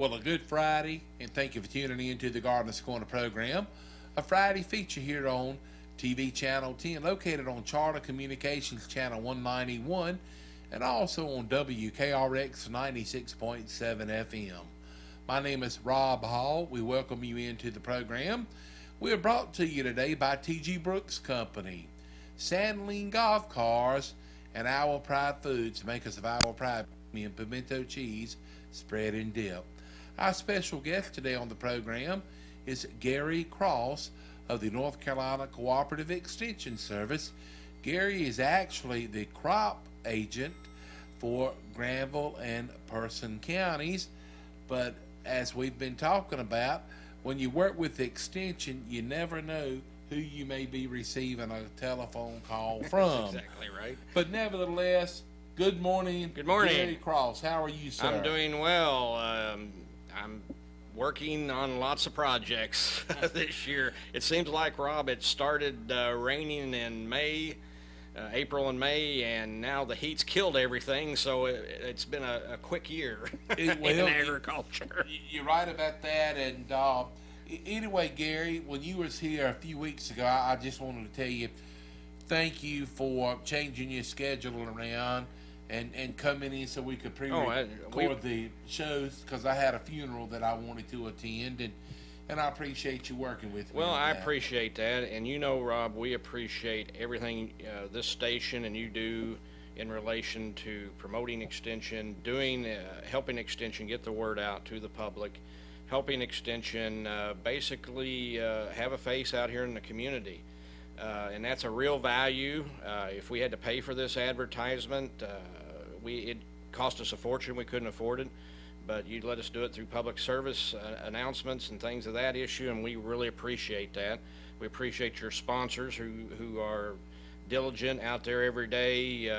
Well, a good Friday, and thank you for tuning in to the Gardener's Corner program. A Friday feature here on TV Channel 10, located on Charter Communications Channel 191, and also on WKRX 96.7 FM. My name is Rob Hall. We welcome you into the program. We are brought to you today by T.G. Brooks Company, Sandline Golf Cars, and Owl Pride Foods, makers of Owl Pride and pimento cheese, spread and dip. Our special guest today on the program is Gary Cross of the North Carolina Cooperative Extension Service. Gary is actually the crop agent for Granville and Person counties, but as we've been talking about, when you work with the extension, you never know who you may be receiving a telephone call from. That's exactly right. But nevertheless, good morning. Good morning. Gary Cross. How are you, sir? I'm doing well. I'm working on lots of projects this year. It seems like, Rob, it started raining in April and May, and now the heat's killed everything, so it's been a quick year in agriculture. You're right about that, and anyway, Gary, when you was here a few weeks ago, I just wanted to tell you thank you for changing your schedule around and coming in so we could pre-record the shows, because I had a funeral that I wanted to attend, and I appreciate you working with me. Well, I appreciate that, and you know, Rob, we appreciate everything this station and you do in relation to promoting Extension, helping Extension get the word out to the public, helping Extension basically have a face out here in the community. And that's a real value. If we had to pay for this advertisement, it cost us a fortune. We couldn't afford it, but you'd let us do it through public service announcements and things of that issue, and we really appreciate that. We appreciate your sponsors who are diligent out there every day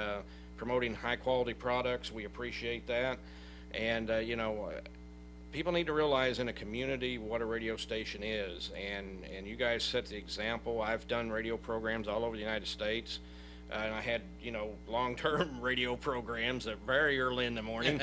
promoting high quality products. We appreciate that. And people need to realize in a community what a radio station is, and you guys set the example. I've done radio programs all over the United States, and I had long-term radio programs that very early in the morning,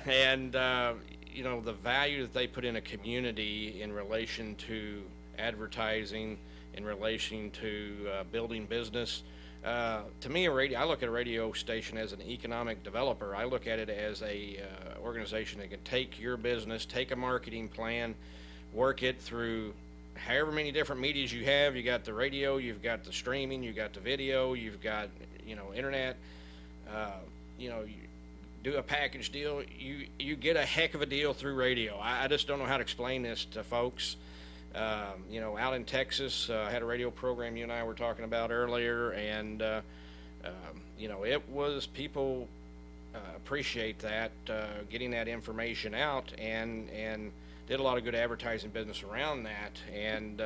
and the value that they put in a community in relation to advertising, in relation to building business. To me, I look at a radio station as an economic developer. I look at it as a organization that can take your business, take a marketing plan, work it through however many different medias you have. You got the radio, you've got the streaming, you've got the video, you've got internet. You do a package deal. You get a heck of a deal through radio. I just don't know how to explain this to folks. Out in Texas, I had a radio program you and I were talking about earlier, and it was people appreciate that, getting that information out, and did a lot of good advertising business around that. And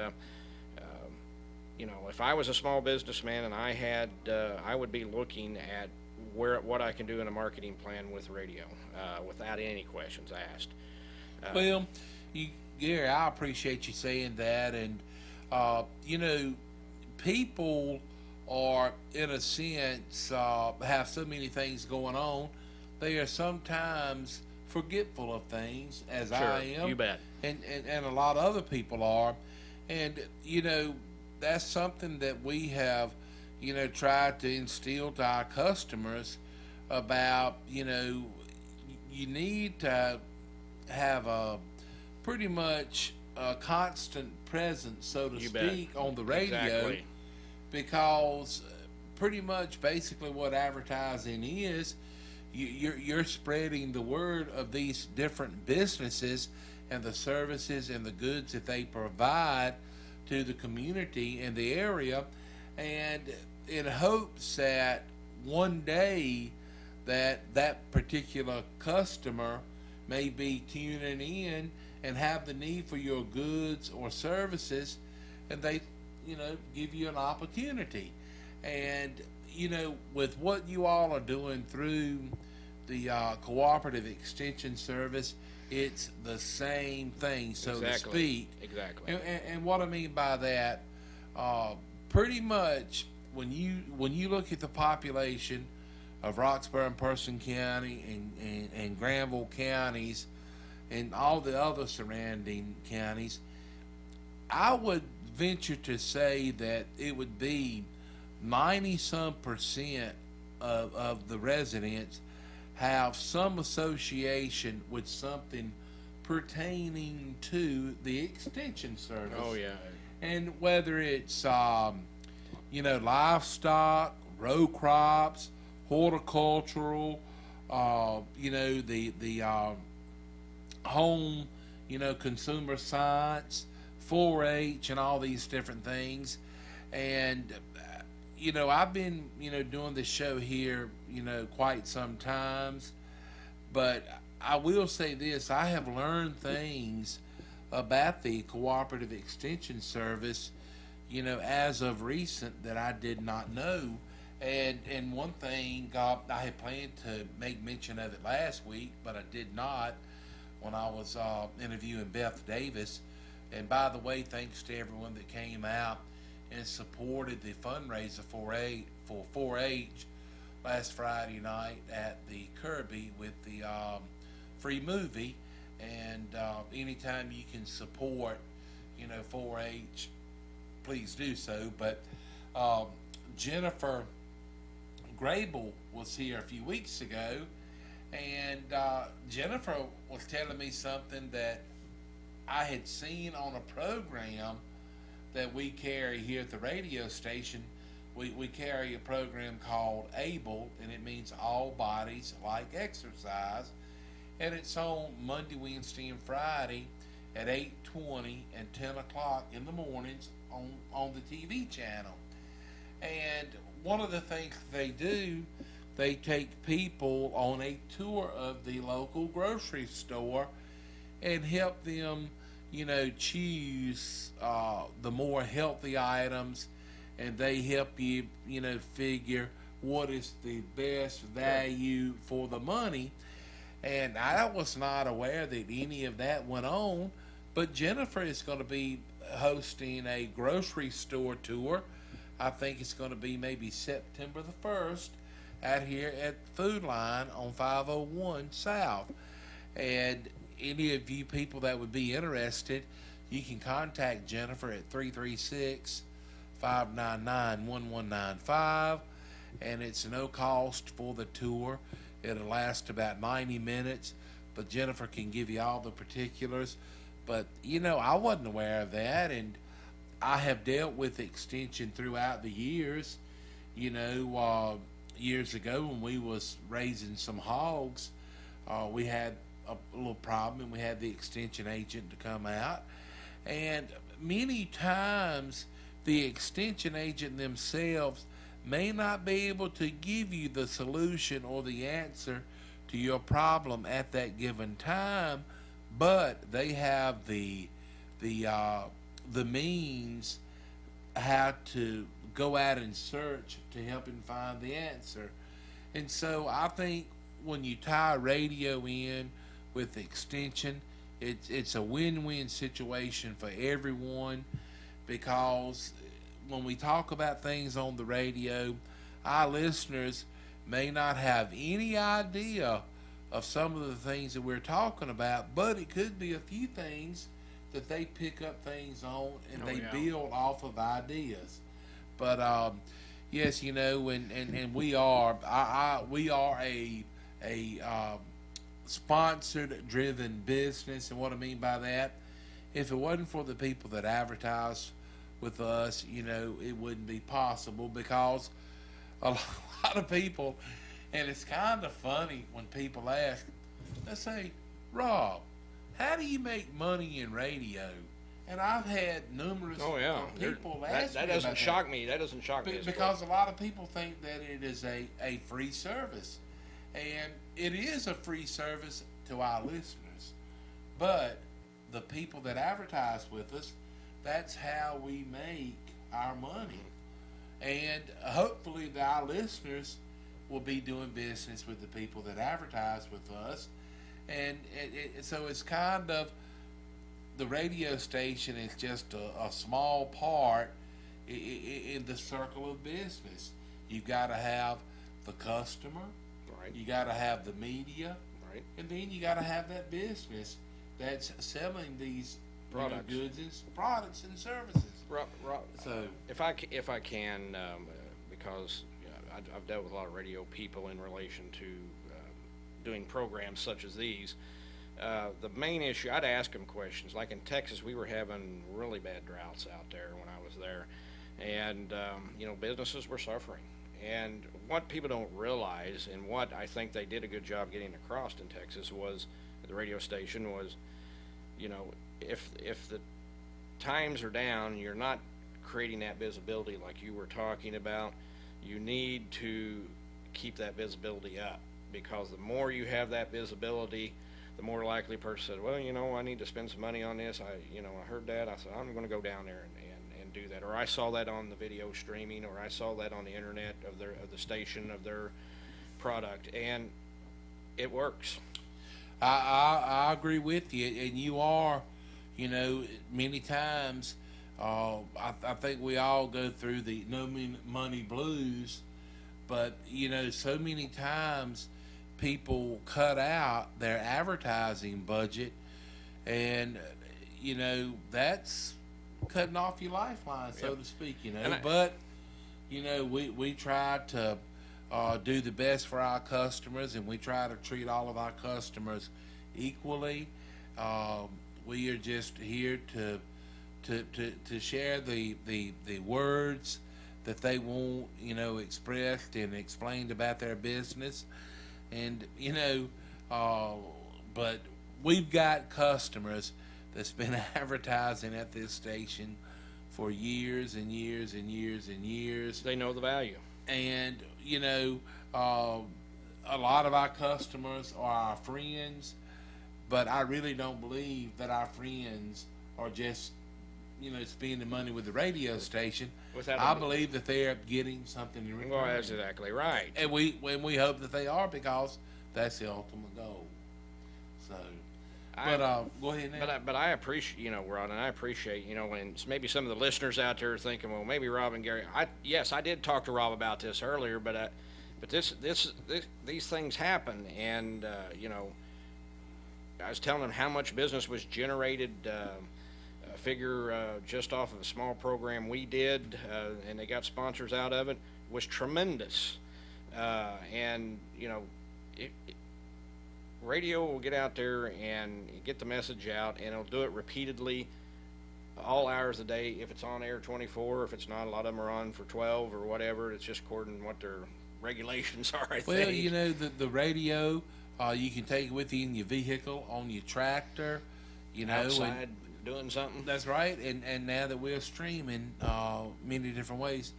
if I was a small businessman and I would be looking at what I can do in a marketing plan with radio, without any questions asked. Gary, I appreciate you saying that, and people are, in a sense, have so many things going on, they are sometimes forgetful of things, as Sure, I am. you bet. And a lot of other people are, and that's something that we have tried to instill to our customers about. You need to have a pretty much a constant presence, so to speak, on the radio. Exactly. Because pretty much basically what advertising is, you're spreading the word of these different businesses and the services and the goods that they provide to the community in the area, and in hopes that one day that particular customer may be tuning in and have the need for your goods or services, and they give you an opportunity. And with what you all are doing through the Cooperative Extension Service, it's the same thing, so to speak. Exactly. And what I mean by that, pretty much when you look at the population of Roxborough and Person County and Granville counties, and all the other surrounding counties, I would venture to say that it would be 90 some percent of the residents have some association with something pertaining to the extension service. Oh, yeah. And whether it's, livestock, row crops, horticultural, the home, consumer science, 4-H, and all these different things. And, I've been, doing this show here, quite some times. But I will say this, I have learned things about the Cooperative Extension Service, as of recent that I did not know. And one thing, I had planned to make mention of it last week, but I did not when I was interviewing Beth Davis. And by the way, thanks to everyone that came out and supported the fundraiser for 4-H last Friday night at the Kirby with the free movie. And anytime you can support, 4-H, please do so. But Jennifer Grable was here a few weeks ago, and Jennifer was telling me something that I had seen on a program that we carry here at the radio station. We carry a program called ABLE, and it means All Bodies Like Exercise, and it's on Monday, Wednesday, and Friday at 8:20 and 10 o'clock in the mornings on the TV channel. And one of the things they do, they take people on a tour of the local grocery store and help them, choose the more healthy items, and they help you, figure what is the best value for the money. And I was not aware that any of that went on, but Jennifer is going to be hosting a grocery store tour. I think it's going to be maybe September the 1st out here at Food Line on 501 South. And any of you people that would be interested, you can contact Jennifer at 336-599-1195, and it's no cost for the tour. It'll last about 90 minutes, but Jennifer can give you all the particulars. But, I wasn't aware of that, and I have dealt with extension throughout the years. Years ago when we was raising some hogs, we had a little problem, and we had the extension agent to come out. And many times the extension agent themselves may not be able to give you the solution or the answer to your problem at that given time, but they have the means how to go out and search to help him find the answer. And so I think when you tie radio in with extension, it's a win-win situation for everyone, because when we talk about things on the radio, our listeners may not have any idea of some of the things that we're talking about, but it could be a few things that they pick up things on, and they build off of ideas. But yes, and we are a sponsored driven business. And what I mean by that, if it wasn't for the people that advertise with us, it wouldn't be possible, because a lot of people, and it's kind of funny when people ask, they say, Rob, how do you make money in radio? And I've had numerous people ask me that doesn't shock me. That doesn't shock me. Because a lot of people think that it is a free service. And it is a free service to our listeners. But the people that advertise with us, that's how we make our money. And hopefully our listeners will be doing business with the people that advertise with us. And so it's kind of, the radio station is just a small part in the circle of business. You've got to have the customer, right? You got to have the media, right? And then you got to have that business. that's selling these Products. goods and products and services. Rob, So if I can, because I've dealt with a lot of radio people in relation to doing programs such as these. The main issue, I'd ask them questions. Like in Texas, we were having really bad droughts out there when I was there, and businesses were suffering. And what people don't realize, and what I think they did a good job getting across in Texas was, the radio station was, if the times are down, you're not creating that visibility like you were talking about. You need to keep that visibility up, because the more you have that visibility, the more likely a person said, well, I need to spend some money on this. I heard that. I said, I'm going to go down there and do that. Or I saw that on the video streaming, or I saw that on the internet of the station, of their product, and it works. I agree with you, and you are, many times, I think we all go through the no money blues, but so many times people cut out their advertising budget, and that's cutting off your lifeline, so to speak. But we try to do the best for our customers, and we try to treat all of our customers equally. We are just here to share the words that they want, expressed and explained about their business. And, but we've got customers that's been advertising at this station for years and years and years and years. They know the value. And, a lot of our customers are our friends, but I really don't believe that our friends are just, spending money with the radio station. I believe that they're getting something in return. Well, that's exactly right. And we hope that they are, because that's the ultimate goal. So, go ahead now. But I appreciate, Rod, and I appreciate, and maybe some of the listeners out there are thinking, well, maybe Rob and Gary. Yes, I did talk to Rob about this earlier, but these things happen, and I was telling him how much business was generated. Figure just off of a small program we did, and they got sponsors out of it, was tremendous. And radio will get out there and get the message out, and it'll do it repeatedly, all hours of the day. If it's on air 24, if it's not, a lot of them are on for 12 or whatever. It's just according to what their regulations are, I think. Well, the radio, you can take it with you in your vehicle, on your tractor, outside doing something. That's right. And now that we're streaming many different ways,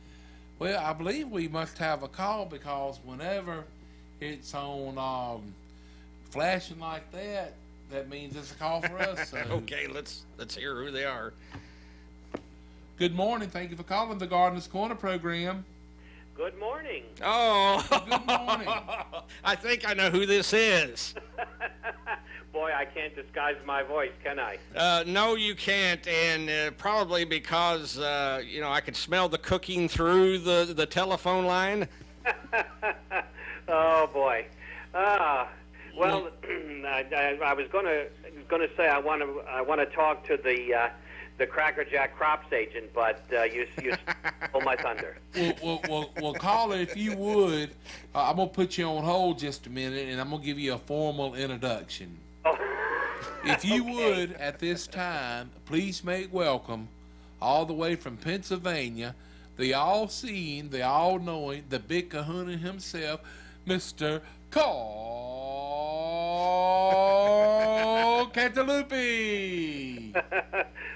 well, I believe we must have a call, because whenever it's on flashing like that, that means it's a call for us. So. Okay, let's hear who they are. Good morning. Thank you for calling the Gardener's Corner program. Good morning. Oh, good morning. I think I know who this is. Boy, I can't disguise my voice, can I? No, you can't, and probably because I could smell the cooking through the telephone line. Oh boy. Well, I was going to say I want to talk to the Cracker Jack crops agent, but you stole my thunder. Well, caller, if you would, I'm gonna put you on hold just a minute, and I'm gonna give you a formal introduction. Oh. If you would, at this time, please make welcome, all the way from Pennsylvania, the all-seeing, the all-knowing, the big kahuna himself, Mr. Carl Cantalupe.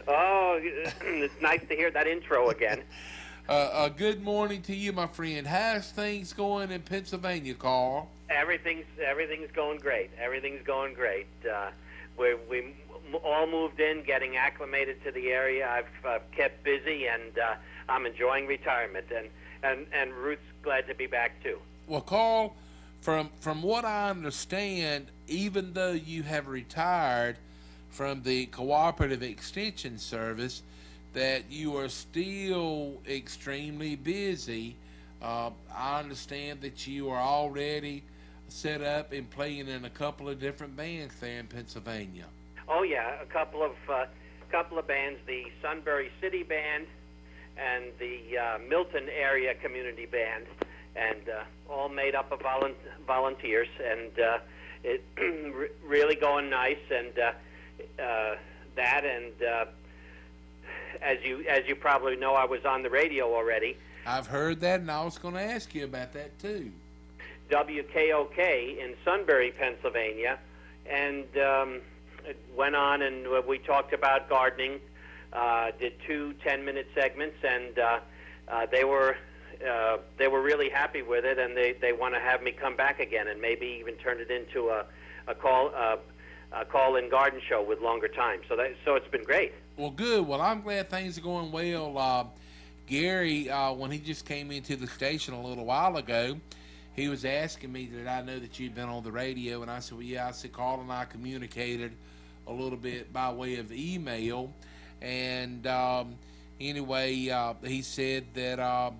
Oh, it's nice to hear that intro again. Good morning to you, my friend. How's things going in Pennsylvania, Carl? Everything's going great. Everything's going great. We all moved in, getting acclimated to the area. I've kept busy, and I'm enjoying retirement. And Ruth's glad to be back too. Well, Carl, from what I understand, even though you have retired from the Cooperative Extension Service, that you are still extremely busy. I understand that you are already set up and playing in a couple of different bands there in Pennsylvania. Oh yeah, a couple of bands, the Sunbury City Band and the Milton Area Community Band, and all made up of volunteers, and it really going nice. And that, and as you probably know, I was on the radio already. I've heard that, and I was going to ask you about that too. WKOK in Sunbury, Pennsylvania, and it went on, and we talked about gardening. Did 2 10-minute segments, and they were really happy with it, and they want to have me come back again, and maybe even turn it into a call-in garden show with longer time. So it's been great. Well, good. Well, I'm glad things are going well. Gary, when he just came into the station a little while ago, he was asking me that I know that you'd been on the radio, and I said, well, yeah. I said, Carl and I communicated a little bit by way of email, and anyway, he said that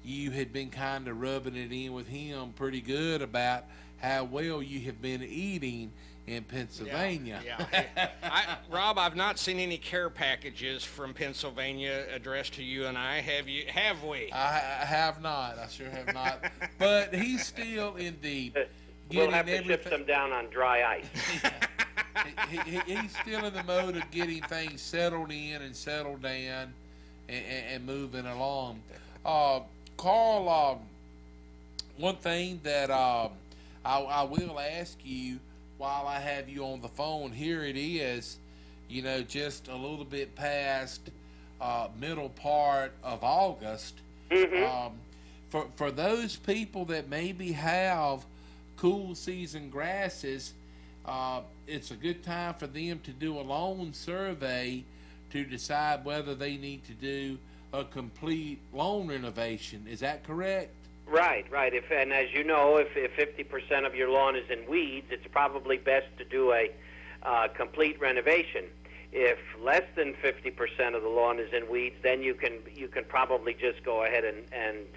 you had been kind of rubbing it in with him pretty good about how well you have been eating in Pennsylvania. Yeah. Rob, I've not seen any care packages from Pennsylvania addressed to you and I. Have we? I have not. I sure have not. But he's still in the We'll have to ship them down on dry ice. He's still in the mode of getting things settled in and settled down and moving along. Carl, one thing that I will ask you while I have you on the phone, here it is, just a little bit past middle part of August. Mm-hmm. For those people that maybe have cool season grasses, it's a good time for them to do a lawn survey to decide whether they need to do a complete lawn renovation. Is that correct? Right. And as you know, if 50% of your lawn is in weeds, it's probably best to do a complete renovation. If less than 50% of the lawn is in weeds, then you can probably just go ahead and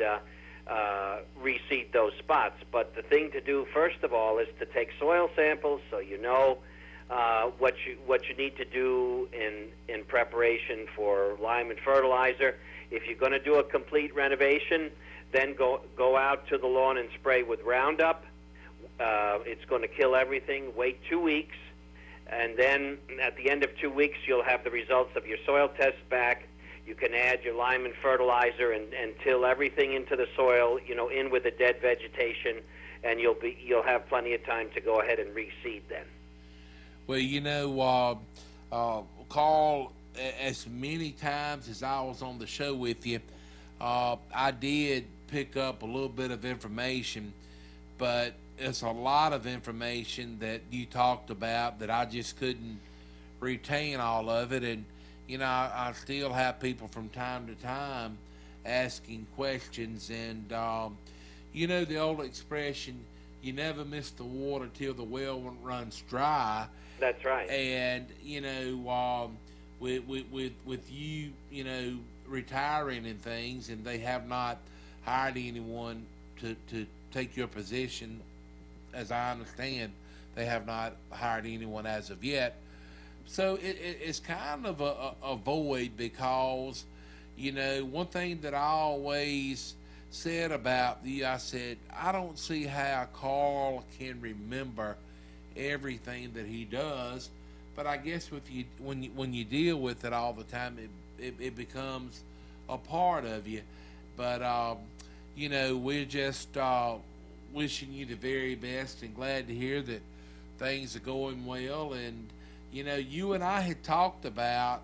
reseed those spots. But the thing to do first of all is to take soil samples, so you know what you need to do in preparation for lime and fertilizer. If you're going to do a complete renovation, then go out to the lawn and spray with Roundup. It's going to kill everything. Wait 2 weeks, and then at the end of 2 weeks, you'll have the results of your soil tests back. You can add your lime and fertilizer and till everything into the soil, in with the dead vegetation, and you'll have plenty of time to go ahead and reseed then. Well, Carl, as many times as I was on the show with you, I did pick up a little bit of information, but it's a lot of information that you talked about that I just couldn't retain all of it. And, I still have people from time to time asking questions. And, the old expression, you never miss the water till the well runs dry. That's right. And, with you, retiring and things, and they have not hired anyone to take your position, as I understand, they have not hired anyone as of yet. So it's kind of a void, because, one thing that I always said about you, I said, I don't see how Carl can remember everything that he does, but I guess when you deal with it all the time, it becomes a part of you. But we're just wishing you the very best and glad to hear that things are going well. And you and I had talked about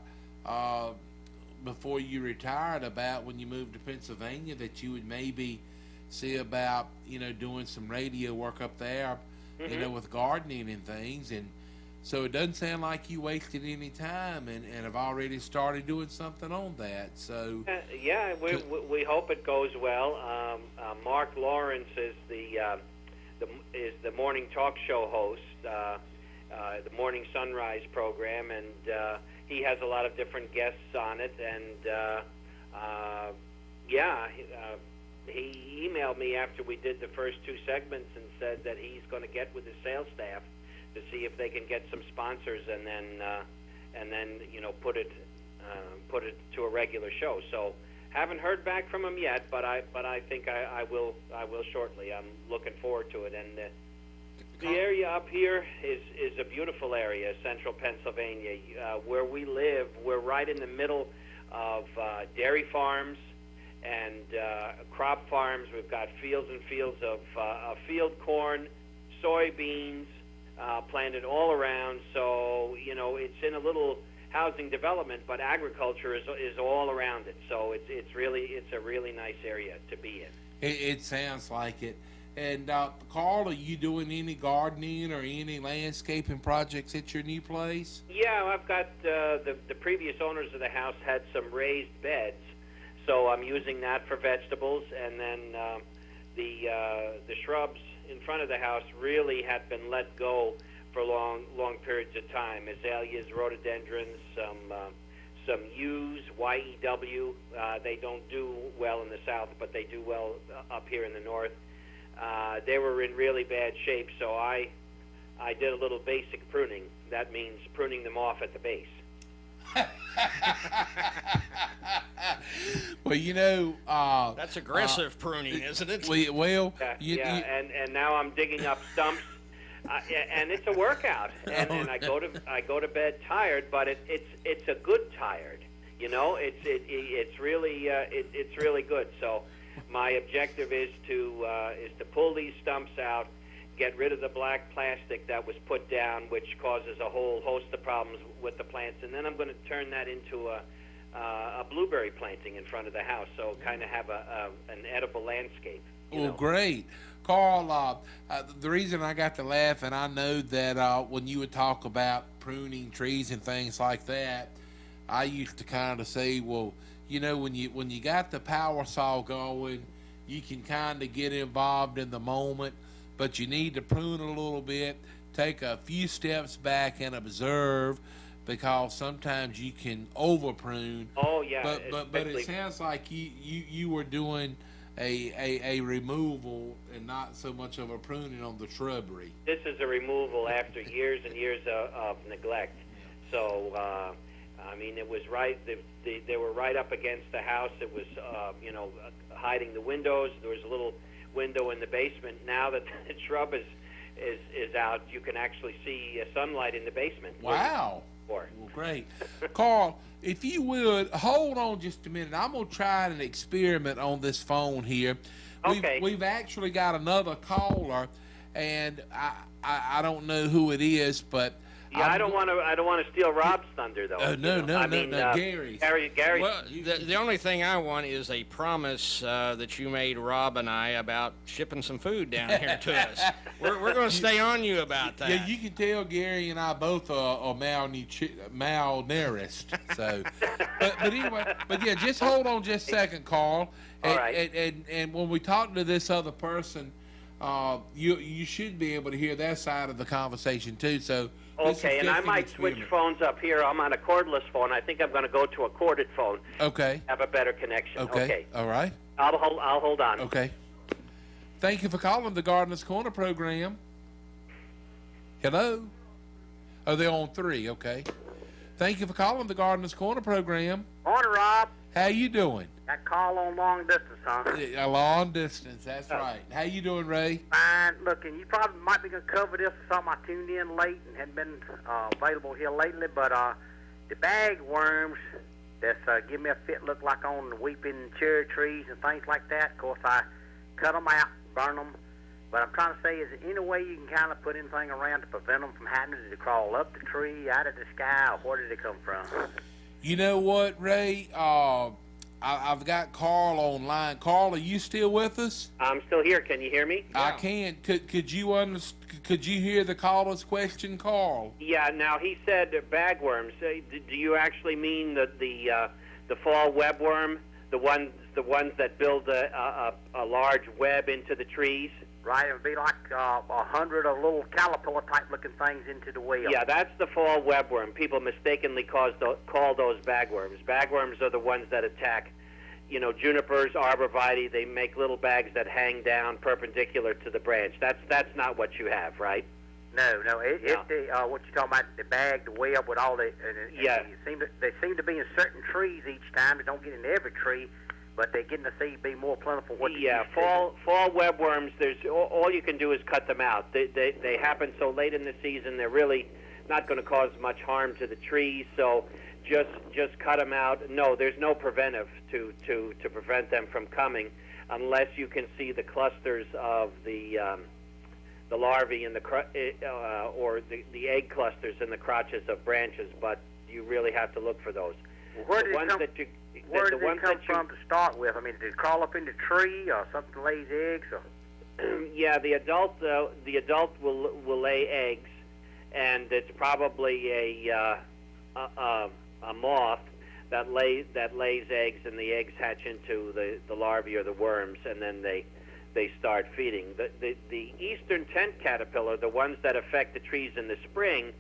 before you retired, about when you moved to Pennsylvania, that you would maybe see about doing some radio work up there, Mm-hmm. With gardening and things. And so it doesn't sound like you wasted any time, and have already started doing something on that. So yeah, we hope it goes well. Mark Lawrence is the morning talk show host, the Morning Sunrise program, and he has a lot of different guests on it. And he emailed me after we did the first 2 segments and said that he's going to get with his sales staff to see if they can get some sponsors and then put it to a regular show. So haven't heard back from them yet, but I think I will shortly. I'm looking forward to it. And the area up here is a beautiful area, central Pennsylvania. Where we live, we're right in the middle of dairy farms and crop farms. We've got fields and fields of field corn, soybeans, planted all around. So it's in a little housing development, but agriculture is all around it. So it's a really nice area to be in. It sounds like it. And Carl, are you doing any gardening or any landscaping projects at your new place? Yeah, I've got the previous owners of the house had some raised beds, so I'm using that for vegetables. And then the shrubs in front of the house really had been let go for long periods of time. Azaleas, rhododendrons, some yews, YEW. They don't do well in the south, but they do well up here in the north. They were in really bad shape, so I did a little basic pruning. That means pruning them off at the base. Well, that's aggressive pruning, isn't it? And now I'm digging up stumps, and it's a workout. And I go to bed tired, but it's a good tired. It's really good. So my objective is to pull these stumps out, get rid of the black plastic that was put down, which causes a whole host of problems with the plants, and then I'm going to turn that into a blueberry planting in front of the house, so kind of have an edible landscape. Well, great. Carl, the reason I got to laugh, and I know that when you would talk about pruning trees and things like that, I used to kind of say, well, when you got the power saw going, you can kind of get involved in the moment, but you need to prune a little bit, take a few steps back and observe, because sometimes you can over prune. Oh yeah. But it sounds like you were doing a removal and not so much of a pruning on the shrubbery. This is a removal after years and years of neglect. So it was right. They were right up against the house. It was hiding the windows. There was a little window in the basement. Now that the shrub is out, you can actually see sunlight in the basement. Wow. Well, great. Carl, if you would, hold on just a minute. I'm going to try an experiment on this phone here. Okay. We've actually got another caller, and I don't know who it is, but... Yeah, I don't want to steal Rob's thunder, though. No, Gary. Gary. Well, the only thing I want is a promise that you made Rob and I about shipping some food down here to us. We're going to stay on you about that. Yeah, you can tell Gary and I both are malnourished. So, but anyway, yeah, just hold on just a second, Carl. All right. And when we talk to this other person, you should be able to hear their side of the conversation too. So. Okay, and I might switch phones up here. I'm on a cordless phone. I think I'm going to go to a corded phone. Okay. Have a better connection. Okay. All right. I'll hold on. Okay. Thank you for calling the Gardener's Corner program. Hello? Oh, they're on 3. Okay. Thank you for calling the Gardener's Corner program. Morning, Rob. How you doing? That call on long distance, huh? A long distance, that's right. How you doing, Ray? Fine. Look, and you probably might be going to cover this or something. I tuned in late and hadn't been available here lately, but the bagworms that's give me a fit look like on the weeping cherry trees and things like that. Of course, I cut them out, burn them. But I'm trying to say, is there any way you can kind of put anything around to prevent them from happening? Did they crawl up the tree, out of the sky, or where did they come from? You know what, Ray? I've got Carl online. Carl, are you still with us? I'm still here. Can you hear me? I can. Could you hear the caller's question, Carl? Yeah. Now he said bagworms. Do you actually mean the fall webworm, the ones that build a large web into the trees? Right, it would be like 100 of little caterpillar-type looking things into the wheel. Yeah, that's the fall webworm. People mistakenly call those bagworms. Bagworms are the ones that attack, junipers, arborvitae. They make little bags that hang down perpendicular to the branch. That's not what you have, right? No. It's No. the what you talking about? The bag, the web with all the. Yeah. They seem to be in certain trees each time. They don't get in every tree, but they're getting to see be more plentiful. What they Yeah, used to. fall webworms. There's all you can do is cut them out. They happen so late in the season. They're really not going to cause much harm to the trees. So just cut them out. No, there's no preventive to prevent them from coming, unless you can see the clusters of the larvae in or the egg clusters in the crotches of branches. But you really have to look for those. Where The did it ones come? that you Where the did it ones come that you from to start with? I mean, did it crawl up in the tree or something lays eggs? Or yeah, the adult will lay eggs, and it's probably a moth that lays eggs, and the eggs hatch into the larvae or the worms, and then they start feeding. The eastern tent caterpillar, the ones that affect the trees in the spring,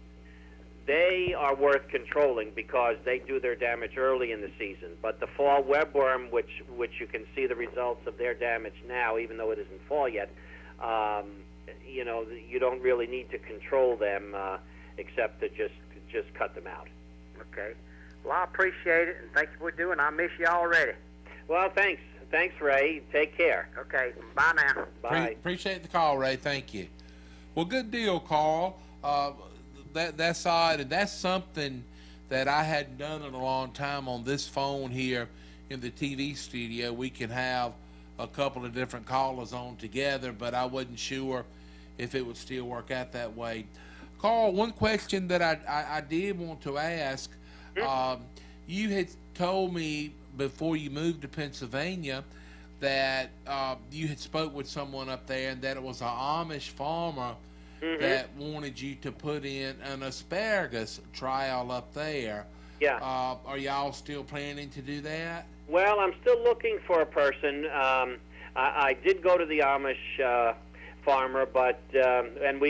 they are worth controlling because they do their damage early in the season. But the fall webworm, which you can see the results of their damage now, even though it isn't fall yet, you don't really need to control them except to just cut them out. okay. Well, I appreciate it, and thank you for doing. I miss you already. Well, thanks, Ray. Take care. Okay. Bye now. Bye. Appreciate the call, Ray. Thank you. Well, good deal, Carl. That's odd, and that's something that I hadn't done in a long time on this phone here in the TV studio. We can have a couple of different callers on together, but I wasn't sure if it would still work out that way. Carl, one question that I did want to ask, you had told me before you moved to Pennsylvania that you had spoke with someone up there and that it was an Amish farmer that wanted you to put in an asparagus trial up there. Yeah. Are y'all still planning to do that? Well, I'm still looking for a person. I did go to the Amish farmer, but and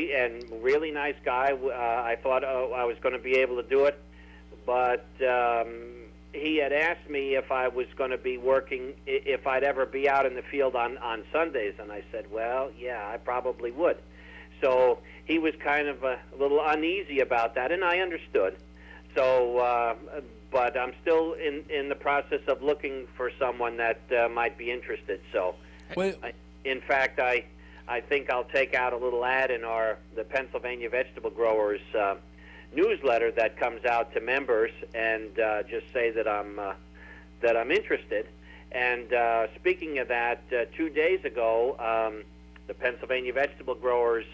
really nice guy. I thought I was going to be able to do it, but he had asked me if I was going to be working, if I'd ever be out in the field on Sundays, and I said, well, yeah, I probably would. So he was kind of a little uneasy about that, and I understood. So, but I'm still in the process of looking for someone that might be interested. So, Well, in fact, I think I'll take out a little ad in the Pennsylvania Vegetable Growers newsletter that comes out to members, and just say that I'm interested. And speaking of that, 2 days ago, the Pennsylvania Vegetable Growers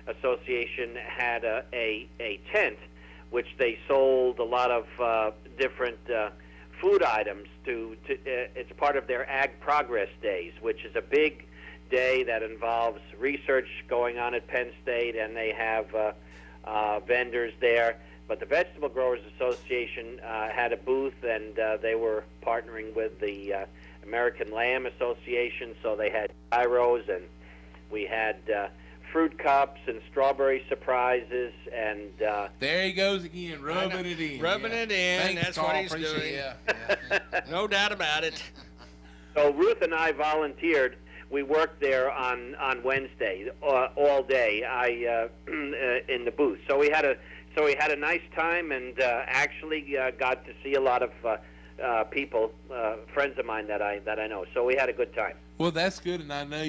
Association had a tent, which they sold a lot of different food items to. It's part of their Ag Progress Days, which is a big day that involves research going on at Penn State, and they have vendors there. But the Vegetable Growers Association had a booth, and they were partnering with the American Lamb Association, so they had gyros, and we had fruit cups and strawberry surprises, and there he goes again, rubbing it in. Rubbing it in, Thanks, that's Carl. what he's Appreciate doing. it. Yeah. No doubt about it. so Ruth and I volunteered. We worked there on Wednesday all day. In the booth. So we had a nice time, and actually got to see a lot of people, friends of mine that I know. So we had a good time. Well, that's good, and I know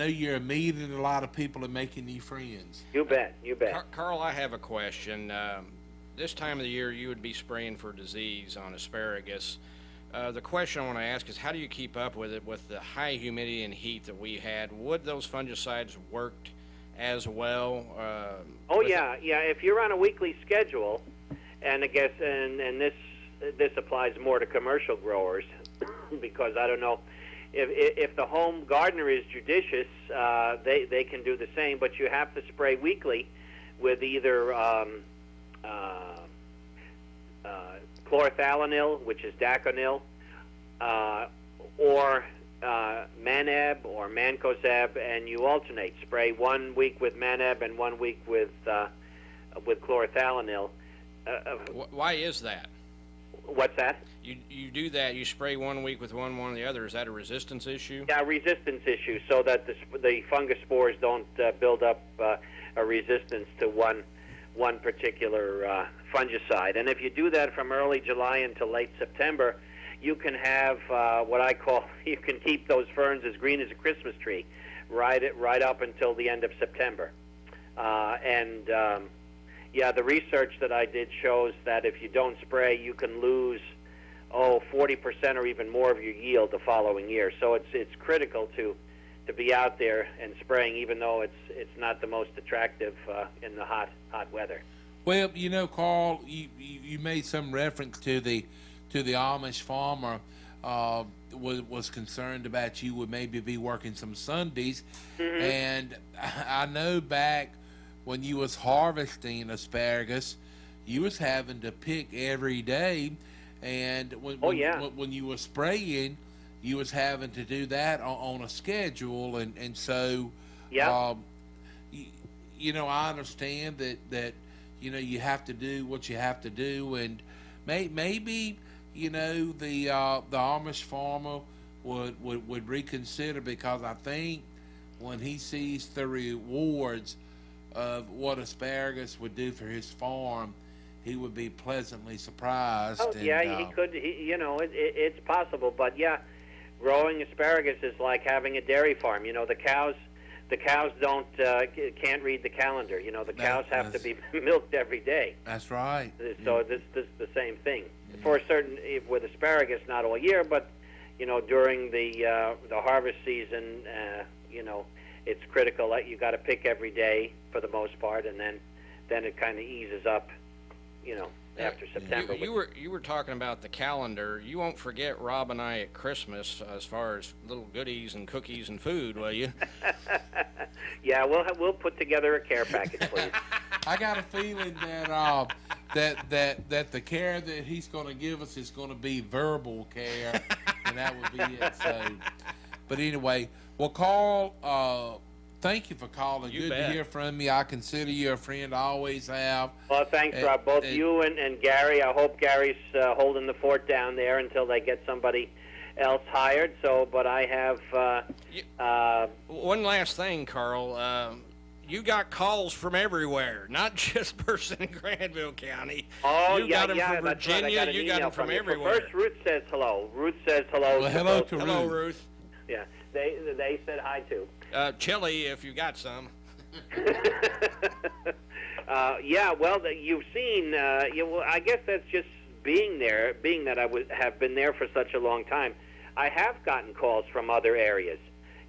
you're meeting a lot of people and making new friends. You bet. Carl, I have a question. This time of the year, you would be spraying for disease on asparagus. The question I want to ask is, how do you keep up with it with the high humidity and heat that we had? Would those fungicides worked as well? Yeah. If you're on a weekly schedule, and I guess and this applies more to commercial growers, because I don't know if the home gardener is judicious, they can do the same, but you have to spray weekly with either chlorothalonil, which is Daconil, or Manab or Mancozeb, and you alternate. Spray 1 week with Manab and 1 week with chlorothalonil. Why is that? What's that? You do that. You spray 1 week with one the other. Is that a resistance issue? Yeah, resistance issue, so that the fungus spores don't build up a resistance to one particular fungicide. And if you do that from early July until late September, you can have what I call, you can keep those ferns as green as a Christmas tree right up until the end of September. Yeah, the research that I did shows that if you don't spray, you can lose 40% or even more of your yield the following year. So it's critical to be out there and spraying, even though it's not the most attractive in the hot weather. Well, you know, Carl, you made some reference to the Amish farmer was concerned about you would maybe be working some Sundays, and I know back when you was harvesting asparagus, you was having to pick every day, and when you were spraying, you was having to do that on a schedule, and so you know, I understand that you know, you have to do what you have to do, and maybe you know the Amish farmer would reconsider, because I think when he sees the rewards of what asparagus would do for his farm, he would be pleasantly surprised. Oh, yeah, he could. You know, it's possible, but yeah, growing asparagus is like having a dairy farm. You know, the cows don't can't read the calendar. You know, the cows have to be milked every day. That's right. So this is the same thing for a certain, with asparagus, not all year, but you know, during the harvest season, you know, it's critical that you got to pick every day for the most part, and then it kind of eases up, you know, after September. You were talking about the calendar. You won't forget Rob and I at Christmas as far as little goodies and cookies and food, will you? Yeah, we'll put together a care package for you. I got a feeling that the care that he's going to give us is going to be verbal care, and that would be it. So, but anyway, well, Carl, thank you for calling. You Good bet. to hear from you. I consider you a friend. I always have. Well, thanks, Rob. Both you and Gary. I hope Gary's holding the fort down there until they get somebody else hired. So, but I have. One last thing, Carl. You got calls from everywhere, not just person in Granville County. Oh, you got them yeah, from that's right. Virginia. You got them from everywhere. First, Ruth says hello. Ruth says hello. Well, hello to Ruth. Hello, Ruth. Yeah, they said hi too. Chili, if you got some. Yeah, well, you've seen. Well, I guess that's just being there. Being that I have been there for such a long time, I have gotten calls from other areas.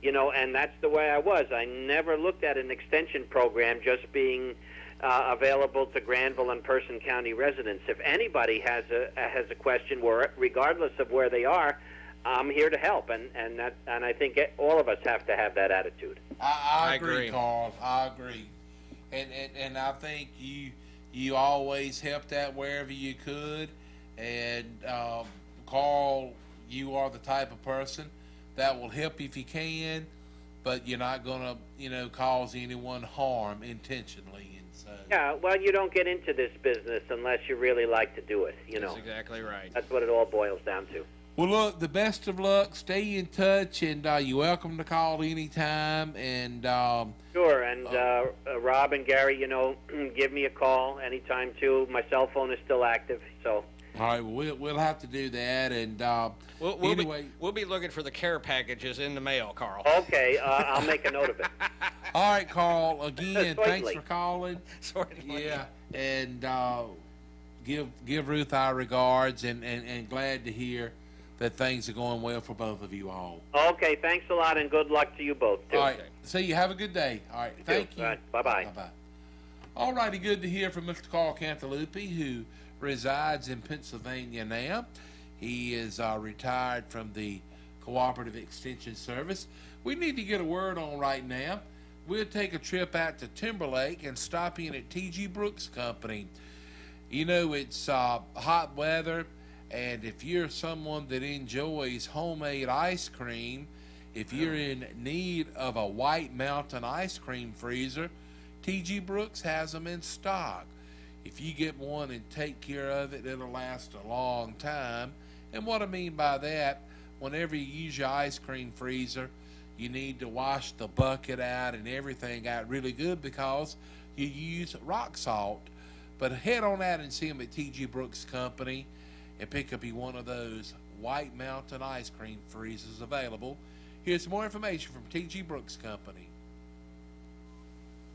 You know, and that's the way I was. I never looked at an extension program just being available to Granville and Person County residents. If anybody has a question, regardless of where they are, I'm here to help, and I think all of us have to have that attitude. I agree, Carl. I agree, and I think you always helped out wherever you could, and Carl, you are the type of person that will help if you can, but you're not gonna, you know, cause anyone harm intentionally, and so. Yeah, well, you don't get into this business unless you really like to do it. You know. That's exactly right. That's what it all boils down to. Well, look, the best of luck. Stay in touch, and you're welcome to call anytime. And sure. And Rob and Gary, you know, give me a call anytime too. My cell phone is still active, so. All right, well, we'll have to do that. And we'll be looking for the care packages in the mail, Carl. Okay, I'll make a note of it. All right, Carl. Again, thanks for calling. Certainly. Yeah, and give Ruth our regards, and glad to hear that things are going well for both of you all. Okay, thanks a lot, and good luck to you both too. All right, so you have a good day. All right, thank you. All right, bye-bye. Bye-bye. All righty, good to hear from Mr. Carl Cantalupi, who resides in Pennsylvania now. He is retired from the Cooperative Extension Service. We need to get a word on right now. We'll take a trip out to Timberlake and stop in at T.G. Brooks Company. You know, it's hot weather, and if you're someone that enjoys homemade ice cream, if you're in need of a White Mountain ice cream freezer, T.G. Brooks has them in stock. If you get one and take care of it, it'll last a long time. And what I mean by that, whenever you use your ice cream freezer, you need to wash the bucket out and everything out really good because you use rock salt. But head on out and see them at T.G. Brooks Company and pick up you one of those White Mountain ice cream freezers available. Here's some more information from T.G. Brooks Company.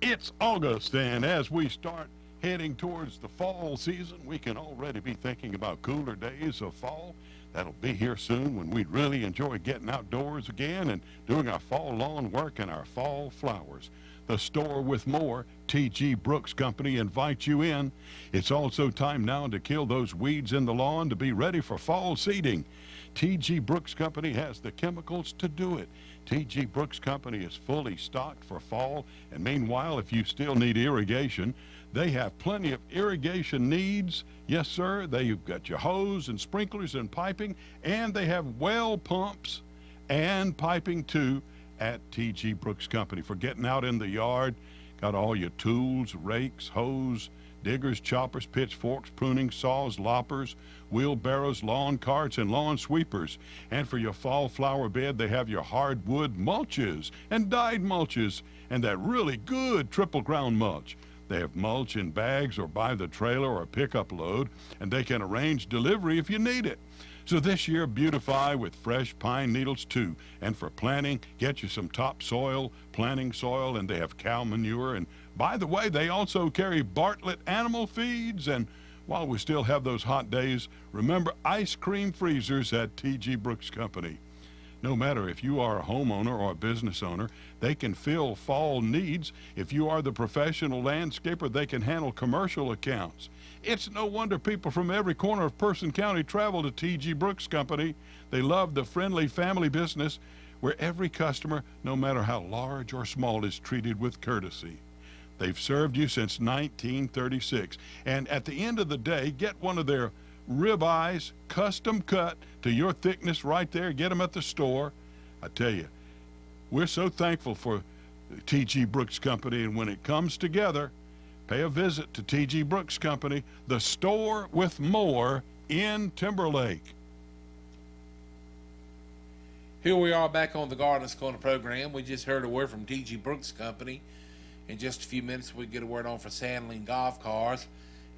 It's August, and as we start heading towards the fall season, we can already be thinking about cooler days of fall. That'll be here soon when we'd really enjoy getting outdoors again and doing our fall lawn work and our fall flowers. The store with more, T.G. Brooks Company, invites you in. It's also time now to kill those weeds in the lawn to be ready for fall seeding. T.G. Brooks Company has the chemicals to do it. T.G. Brooks Company is fully stocked for fall, and meanwhile, if you still need irrigation, they have plenty of irrigation needs. Yes, sir, they've got your hose and sprinklers and piping, and they have well pumps and piping too at T.G. Brooks Company for getting out in the yard. Got all your tools, rakes, hose, diggers, choppers, pitchforks, pruning saws, loppers, wheelbarrows, lawn carts, and lawn sweepers. And for your fall flower bed, they have your hardwood mulches and dyed mulches and that really good triple ground mulch. They have mulch in bags or by the trailer or pickup load, and they can arrange delivery if you need it. So this year, beautify with fresh pine needles too. And for planting, get you some topsoil, planting soil, and they have cow manure. And by the way, they also carry Bartlett animal feeds. And while we still have those hot days, remember ice cream freezers at T.G. Brooks Company. No matter if you are a homeowner or a business owner, they can fill fall needs. If you are the professional landscaper, they can handle commercial accounts. It's no wonder people from every corner of Person County travel to T.G. Brooks Company. They love the friendly family business where every customer, no matter how large or small, is treated with courtesy. They've served you since 1936. And at the end of the day, get one of their ribeyes, custom cut to your thickness right there. Get them at the store. I tell you, we're so thankful for T.G. Brooks Company, and when it comes together, pay a visit to T.G. Brooks Company, the store with more in Timberlake. Here we are back on the Gardeners Corner program. We just heard a word from T.G. Brooks Company. In just a few minutes, we get a word on for Sandling Golf Cars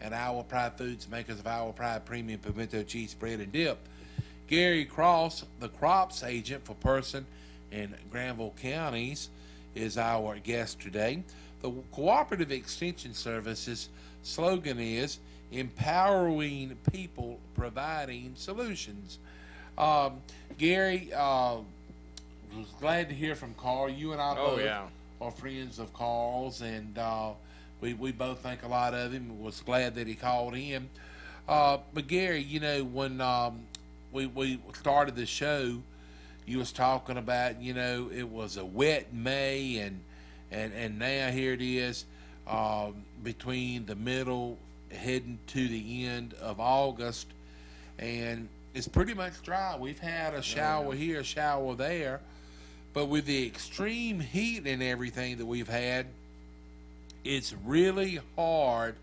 and Our Pride Foods, makers of Our Pride Premium Pimento Cheese Spread and Dip. Gary Cross, the crops agent for Person and Granville counties, is our guest today. The Cooperative Extension Services slogan is empowering people, providing solutions. Gary, was glad to hear from Carl. You and I both are friends of Carl's, and we both think a lot of him. Was glad that he called in. But Gary, you know, when we started the show, you was talking about, you know, it was a wet May, and now here it is, between the middle heading to the end of August, and it's pretty much dry. We've had a shower here, a shower there, but with the extreme heat and everything that we've had, it's really hard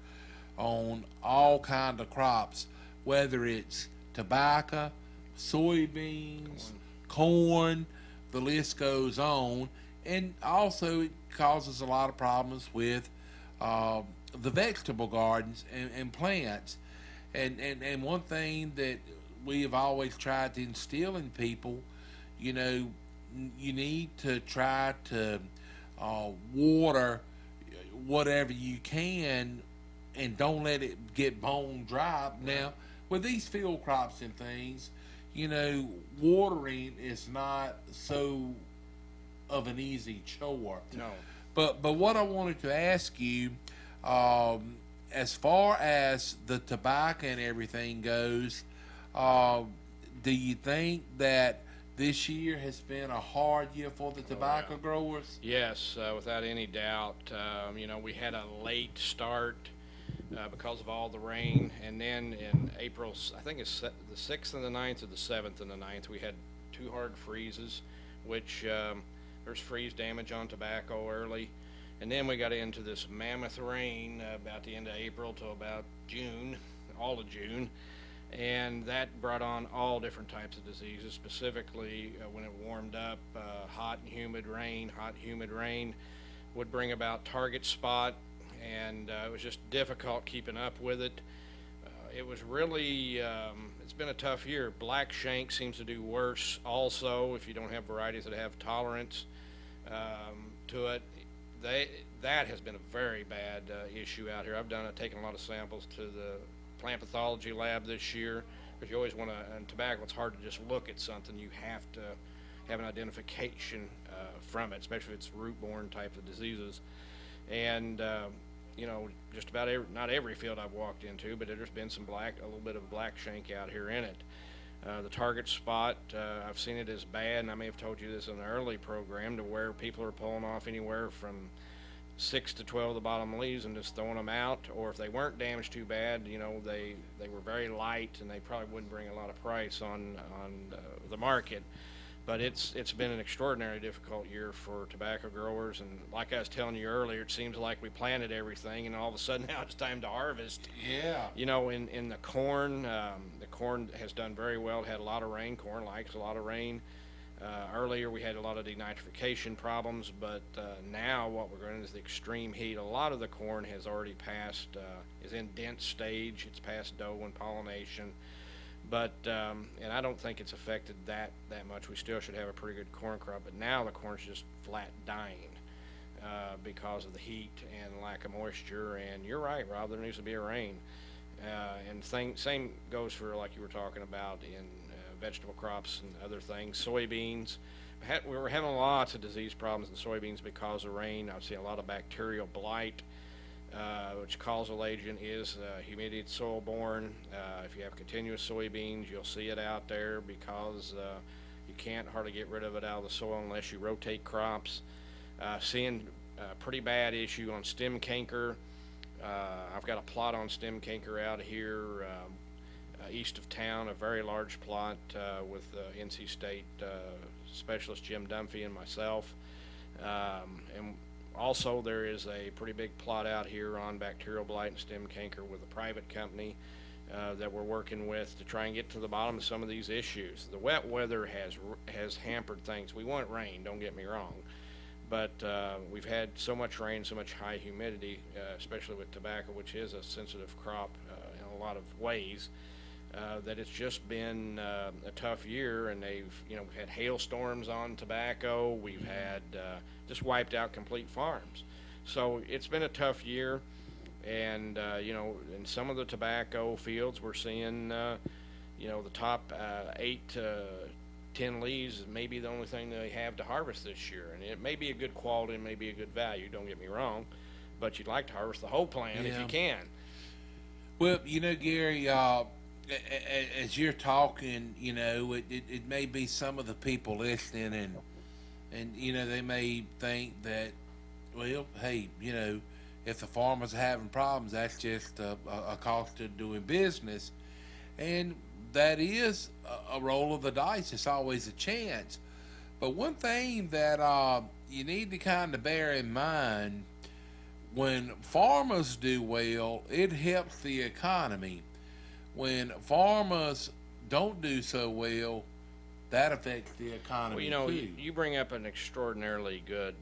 on all kind of crops, whether it's tobacco, soybeans, corn, the list goes on. And also it causes a lot of problems with the vegetable gardens and plants. And one thing that we have always tried to instill in people, you know, you need to try to water whatever you can and don't let it get bone dry. Now, with these field crops and things, you know, watering is not so of an easy chore. No. But what I wanted to ask you, as far as the tobacco and everything goes, do you think that this year has been a hard year for the tobacco growers? Yes, without any doubt. You know, we had a late start because of all the rain, and then in April, I think it's the 6th and the 9th, or the 7th and the 9th, we had 2 hard freezes, which there's freeze damage on tobacco early, And then we got into this mammoth rain about the end of April till about June, all of June, and that brought on all different types of diseases. Specifically, when it warmed up, hot and humid rain would bring about target spot, and it was just difficult keeping up with it. It was really, it's been a tough year. Black shank seems to do worse also if you don't have varieties that have tolerance to it. That has been a very bad issue out here. I've taken a lot of samples to the plant pathology lab this year, because you always want to, in tobacco, it's hard to just look at something. You have to have an identification from it, especially if it's root-borne type of diseases. And just about not every field I've walked into, but there's been a little bit of black shank out here in it. The target spot, I've seen it as bad, and I may have told you this in the early program, to where people are pulling off anywhere from 6 to 12 of the bottom leaves and just throwing them out, or if they weren't damaged too bad, they were very light and they probably wouldn't bring a lot of price on the market. But it's been an extraordinarily difficult year for tobacco growers, and like I was telling you earlier, it seems like we planted everything and all of a sudden now it's time to harvest. Yeah. In the corn has done very well. It had a lot of rain. Corn likes a lot of rain. Earlier we had a lot of denitrification problems, but now what we're going is the extreme heat. A lot of the corn has already passed, is in dense stage. It's past dough and pollination. But and I don't think it's affected that much. We still should have a pretty good corn crop, but now the corn's just flat dying because of the heat and lack of moisture. And you're right, Rob, there needs to be a rain. And same goes for, like you were talking about, in vegetable crops and other things. Soybeans, we were having lots of disease problems in soybeans because of rain. I've seen a lot of bacterial blight, which causal agent is humidity. It's soil borne. If you have continuous soybeans, you'll see it out there because you can't hardly get rid of it out of the soil unless you rotate crops. Seeing a pretty bad issue on stem canker. I've got a plot on stem canker out here east of town, a very large plot with NC State specialist Jim Dunphy and myself. And also there is a pretty big plot out here on bacterial blight and stem canker with a private company that we're working with to try and get to the bottom of some of these issues. The wet weather has hampered things. We want rain, don't get me wrong, but we've had so much rain, so much high humidity, especially with tobacco, which is a sensitive crop in a lot of ways, that it's just been a tough year. And we've had hailstorms on tobacco. We've had just wiped out complete farms. So it's been a tough year. And in some of the tobacco fields, we're seeing the top 8 to 10 leaves may be the only thing they have to harvest this year. And it may be a good quality, it may be a good value, don't get me wrong, but you'd like to harvest the whole plant if you can. Well, Gary, as you're talking, it may be some of the people listening, and they may think that, well, hey, if the farmers are having problems, that's just a cost of doing business, and that is a roll of the dice. It's always a chance. But one thing that you need to kind of bear in mind, when farmers do well, it helps the economy. When farmers don't do so well, that affects the economy Well, too. you bring up an extraordinarily good,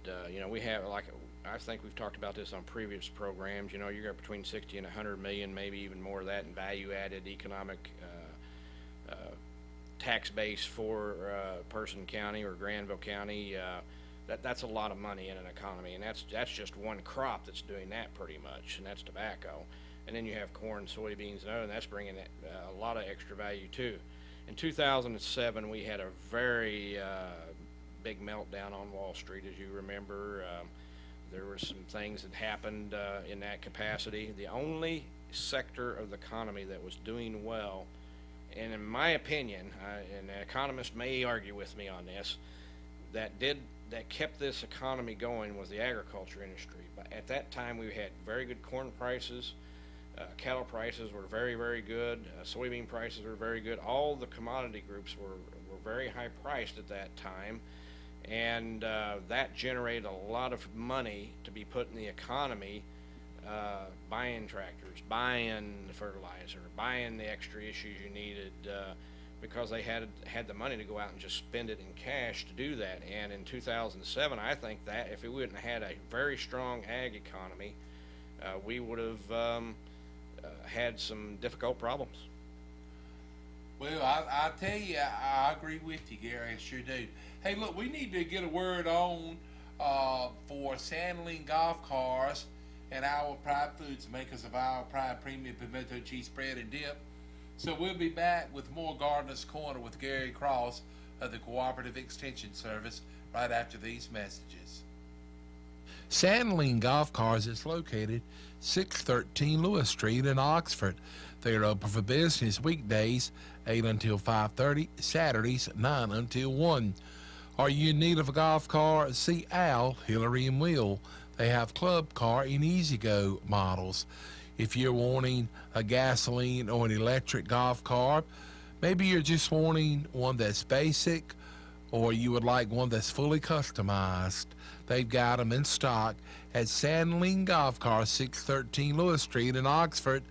we have, I think we've talked about this on previous programs. You got between 60 and 100 million, maybe even more of that, in value-added economic tax base for Person County or Granville County. That's a lot of money in an economy, and that's just one crop that's doing that pretty much, and that's tobacco. And then you have corn, soybeans, and that's bringing a lot of extra value too. In 2007, we had a very big meltdown on Wall Street, as you remember. There were some things that happened in that capacity. The only sector of the economy that was doing well, and in my opinion, and an economist may argue with me on this, that kept this economy going was the agriculture industry. But at that time, we had very good corn prices. Cattle prices were very, very good. Soybean prices were very good. All the commodity groups were very high priced at that time. and that generated a lot of money to be put in the economy, buying tractors, buying the fertilizer, buying the extra issues you needed, because they had the money to go out and just spend it in cash to do that. And in 2007, I think that if we wouldn't have had a very strong ag economy, we would have had some difficult problems. Well, I tell you, I agree with you, Gary. I sure do. Hey, look, we need to get a word on for Sandling Golf Cars and Our Pride Foods, makers of Our Pride Premium Pimento Cheese Spread and Dip. So we'll be back with more Gardener's Corner with Gary Cross of the Cooperative Extension Service right after these messages. Sandling Golf Cars is located 613 Lewis Street in Oxford. They are open for business weekdays 8 until 5:30, Saturdays 9 until 1. Are you in need of a golf car? See Al, Hillary, and Will. They have club car and E-Z-Go models. If you're wanting a gasoline or an electric golf car, maybe you're just wanting one that's basic, or you would like one that's fully customized. They've got them in stock at Sandling Golf Cars, 613 Lewis Street in Oxford,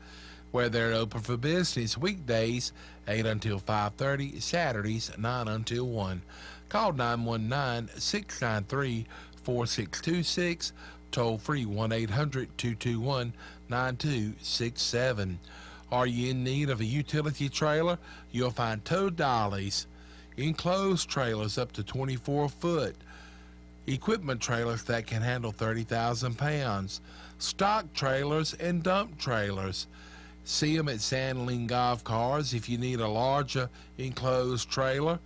where they're open for business weekdays 8 until 5:30, Saturdays 9 until 1. Call 919-693-4626, toll free 1-800-221-9267. Are you in need of a utility trailer? You'll find tow dollies, enclosed trailers up to 24 foot, equipment trailers that can handle 30,000 pounds, stock trailers and dump trailers. See them at Sandling Golf Cars. If you need a larger enclosed trailer,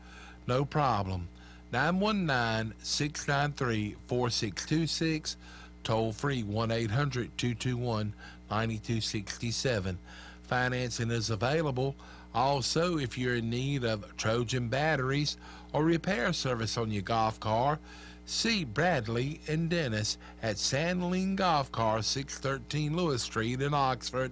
no problem. 919-693-4626, toll free 1-800-221-9267. Financing is available. Also, if you're in need of Trojan batteries or repair service on your golf car, see Bradley and Dennis at Sandling Golf Cars, 613 Lewis Street in Oxford.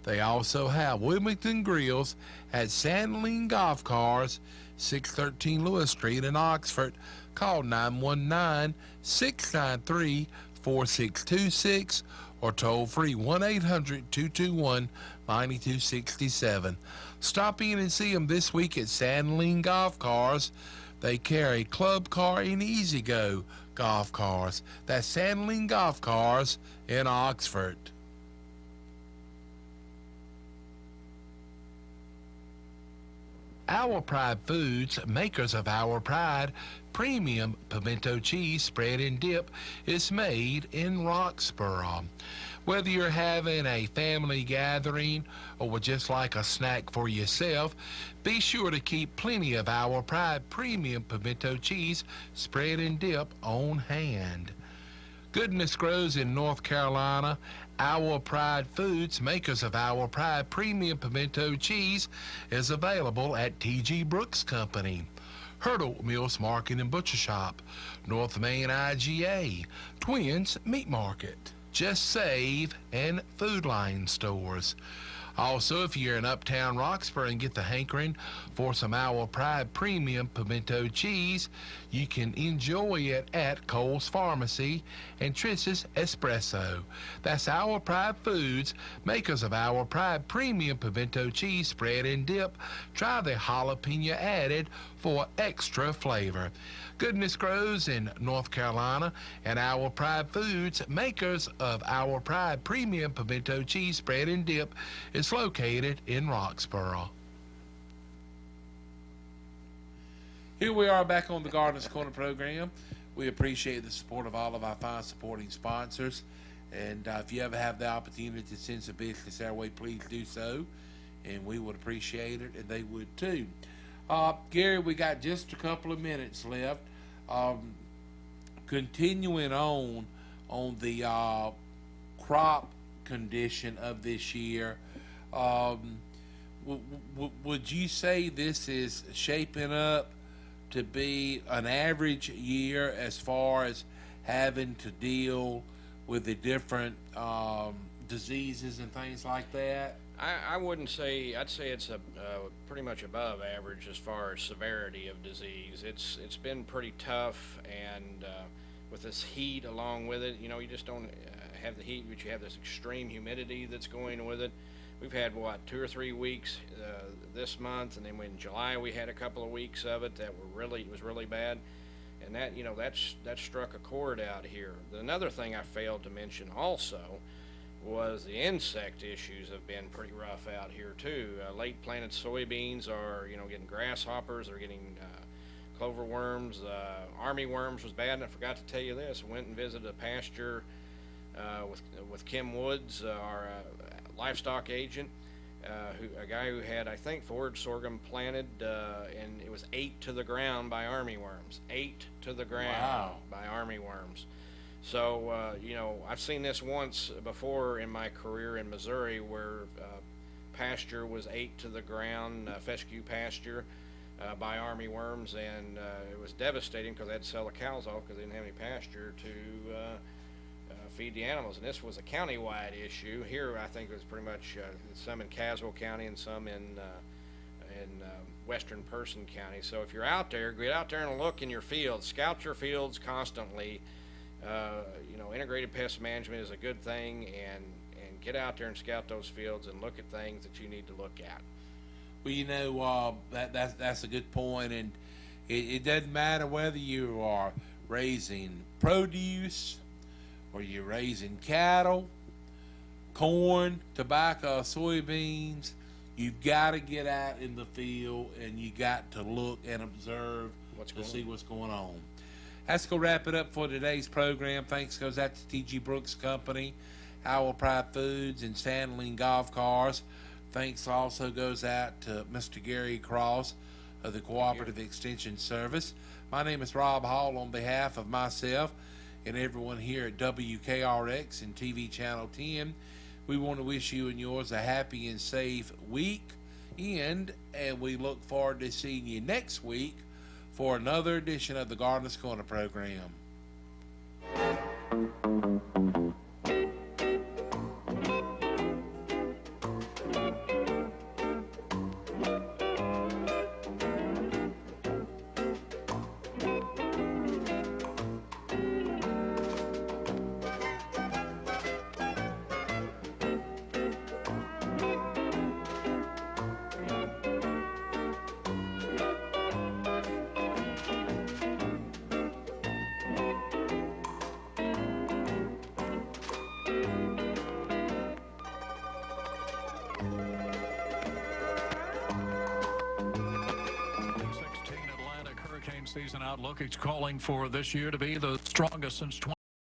They also have Wilmington Grills at Sandling Golf Cars, 613 Lewis Street in Oxford. Call 919-693-4626 or toll free 1-800-221-9267. Stop in and see them this week at Sandling Golf Cars. They carry club car and E-Z-Go golf cars. That's Sandling Golf Cars in Oxford. Our Pride Foods, makers of Our Pride Premium Pimento Cheese Spread and Dip, is made in Roxborough. Whether you're having a family gathering or would just like a snack for yourself, be sure to keep plenty of Our Pride Premium Pimento Cheese Spread and Dip on hand. Goodness grows in North Carolina. Our Pride Foods, makers of Our Pride Premium Pimento Cheese, is available at T.G. Brooks Company, Hurdle Mills Market and Butcher Shop, North Main IGA, Twins Meat Market, Just Save, and Food Line stores. Also, if you're in Uptown Roxborough and get the hankering for some Our Pride Premium Pimento Cheese, you can enjoy it at Cole's Pharmacy and Triss's Espresso. That's Our Pride Foods, makers of Our Pride Premium Pimento Cheese Spread and Dip. Try the jalapeno added for extra flavor. Goodness grows in North Carolina, and Our Pride Foods, makers of Our Pride Premium Pimento Cheese Spread and Dip, is located in Roxborough. Here we are back on the Gardener's Corner program. We appreciate the support of all of our fine supporting sponsors. And if you ever have the opportunity to send some business our way, please do so. And we would appreciate it, and they would too. Gary, we got just a couple of minutes left. Continuing on the crop condition of this year, would you say this is shaping up to be an average year as far as having to deal with the different diseases and things like that? I wouldn't say, I'd say it's pretty much above average as far as severity of disease. It's been pretty tough, and with this heat along with it, you just don't have the heat, but you have this extreme humidity that's going with it. We've had, 2 or 3 weeks this month, and then in July we had a couple of weeks of it that was really bad. And that, that struck a chord out here. Another thing I failed to mention also was the insect issues have been pretty rough out here too. Late planted soybeans are, getting grasshoppers, they're getting clover worms, army worms was bad, and I forgot to tell you this. I went and visited a pasture with Kim Woods, our livestock agent, a guy who had, I think, forage sorghum planted, and it was 8 to the ground by army worms. 8 to the ground. Wow. By army worms. So, I've seen this once before in my career in Missouri, where pasture was 8 to the ground, fescue pasture, by army worms, and it was devastating because they had to sell the cows off because they didn't have any pasture to feed the animals. And this was a county-wide issue. Here, I think it was pretty much some in Caswell County and some in western Person County. So if you're out there, get out there and look in your fields, scout your fields constantly. Integrated pest management is a good thing, and get out there and scout those fields and look at things that you need to look at. Well, that's a good point, and it doesn't matter whether you are raising produce or you're raising cattle, corn, tobacco, soybeans. You've got to get out in the field, and you got to look and observe see what's going on. That's going to wrap it up for today's program. Thanks goes out to T.G. Brooks Company, Howell Pride Foods, and Sandling Golf Cars. Thanks also goes out to Mr. Gary Cross of the Cooperative Extension Service. My name is Rob Hall. On behalf of myself and everyone here at WKRX and TV Channel 10, we want to wish you and yours a happy and safe weekend, and we look forward to seeing you next week for another edition of the Gardener's Corner program. Season outlook, it's calling for this year to be the strongest since